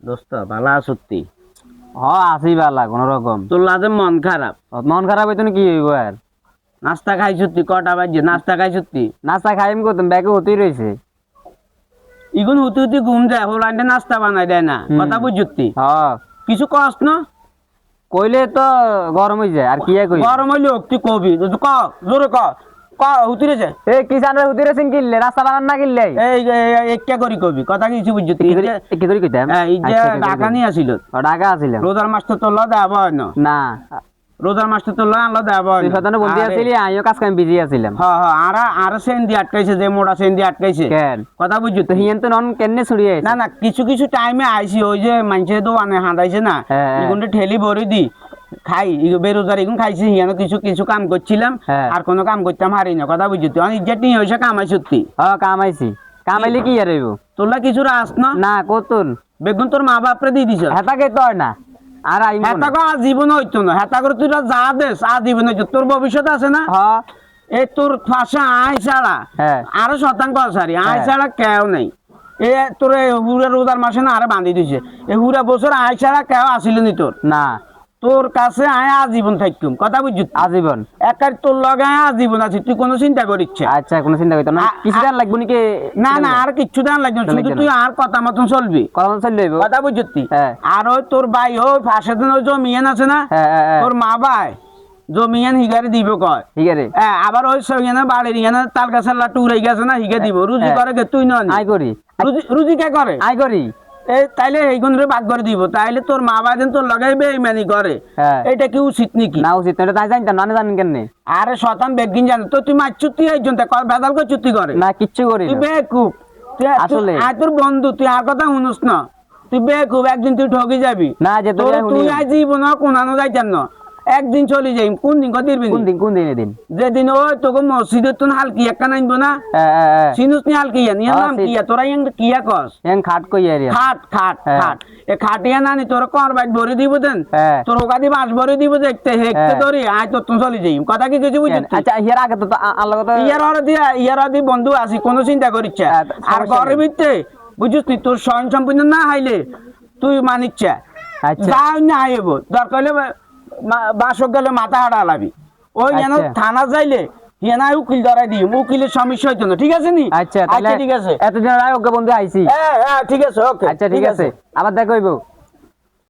দোস্ত ভালো আছতি? আছি বালা কোন রকম। তোর লাজে মন খারাপ? মন খারাপ হইতো কি হইব আর? নাস্তা খাইছতি? কটা বাজে নাস্তা খাইছতি? নাস্তা খাইম করতাম, ব্যাগে হতেই রয়েছে। ইগুন হুতি হুতি ঘুম যায়, হোলান্ডে নাস্তা বানাই দেয় না, কথা বুঝতি? কিছু কস না কইলে তো গরম হয়ে যায়, আর কি কই? গরম হইলে তুই কবি, ক জোরে ক হুতি রে যায়। এই কিষানরা হুতি রেছেন কিনলে, রাস্তা বানান না কিনলে এই একটা করি কবি, কথা কিছু বুঝতি? কি করি কইতাম? এই যে ঢাকা নিয়ে আসিল, ঢাকা আসিল রোজার মাস্টার তোর ল দেব না, রোজার মাস্টার তোর ল আনলো দেব তুই সদানে বলতে আসিলি, আমিও কাজ কাম বিজি আছিলাম। আর সেন্দি আটকাইছে, যে মোড়া সেন্দি আটকাইছে, কথা বুঝছো? তো হিয়েন তো নন কেনে ছড়িয়ে না না, কিছু কিছু টাইমে আইছি, ওই যে মানুষে তো হাঁদাইছে না, এগুলো ঠেলি ভরি দি খাই, বেরোজগার এগুলো খাইছি, হিয়ানো কিছু কিছু কাম করছিলাম, আর কোনো কাম করতাম হারি না, কথা বুঝছো? অনেক ইজ্জত নিয়ে হয়েছে কামাই সত্যি। কামাইছি, কামাইলে কি আর হইব? তোলা কিছু রাস না কতুন বেগুন তোর মা বাপরে দিয়ে দিছ, হেতাকে তো হয় না, আর হেতাকে আজীবন হইতো না, হেতাকে তুই যা দেশ আজীবন হইতো, তোর ভবিষ্যৎ আছে না। এই তোর ফাঁসা আয় ছাড়া আরো শতাংশ সারি আয় ছাড়া কেউ নেই। এ তোর হুরা রোজার মাসে না আরে বান্ধি দিছে, এই হুরা বছর আয় ছাড়া কেউ আসিল নি তোর না, তোর কাছে আয় আজীবন থাকুম, কথা বুঝছি? আজীবন একার তোর লগে আজীবন আছে, তুই কোনো চিন্তা করিস? আচ্ছা, কোনো চিন্তা করতাম না। কিছু দান লাগবে নাকি? না না, আর কিচ্ছু দান লাগবে না, শুধু তুই আর কথা মতন চলবি, কথা মতন চলবি, কথা বুঝছি? আর ওই তোর ভাই ওই ফাঁসে দিন ওই জমিয়ান আছে না, তোর মা ভাই জমিয়ান হিগারে দিব, কয় হিগারে। আবার ওই সঙ্গে বাড়ির ইয়ানে তাল গাছের লাটু উড়াই গেছে না, হিগে দিব। রুজি করে গে তুই নয়? আই করি। রুজি কে করে? আই করি। তাইলে এইগুন ভাগ করে দিব, তাইলে তোর মা বাবা তোর লাগাই বেইমানি করে, এটা কি উচিত নাকি? না উচিত না, তাই জানতাম না, জানেন কেন? আরে শতান বেগিন জানো তো, তুই মাছ চুতি একজন বেদাল করে চুতি করে না, কিচ্ছু করি তুই বেকুব। আসলে তোর বন্ধু, তুই আর কথা শুনুস না, তুই বেকুব, একদিন তুই ঠকি যাবি না, যে তুই আজ জীবন কোনানো যাইতাম না, একদিন চলে যাই। কোন দিন দিবি? কোন দিন এদিন? যেদিন ওই তোকে মসজিদের তো হালকি একটা নাইব না, সিনুস নি হালকি নিয়ে নাম কিয়া, তোরা কিয়া কস খাট কইয়া খাট খাট খাট এ খাটিয়া নানি তোর কর বাইট ভরে দিব দেন, তোর ওকা দি বাস ভরে দিব, দেখতে হেকতে ধরি আয় তোর তুমি চলে যাই, কথা কি কিছু বুঝছিস? আচ্ছা, ইয়ার আগে তো আল্লাহ কথা ইয়ার দি বন্ধু আছি, কোনো চিন্তা করিস? আর ঘরের ভিতরে বুঝছিস নি, তোর স্বয়ং সম্পূর্ণ না হাইলে তুই মানিচ্ছা যাই না আইব, দরকার হলে বাসক গেলে মাথা হাড়া লাবি, ওই যেন থানা যাইলে হিয়ানা উকিল ধরাই দিই, উকিলের সমস্যা হইতো না, ঠিক আছে নি? আচ্ছা ঠিক আছে, এতদিন ওকে বন্ধু আইছি, ঠিক আছে, ওকে, আচ্ছা ঠিক আছে, আবার দেখা হইব।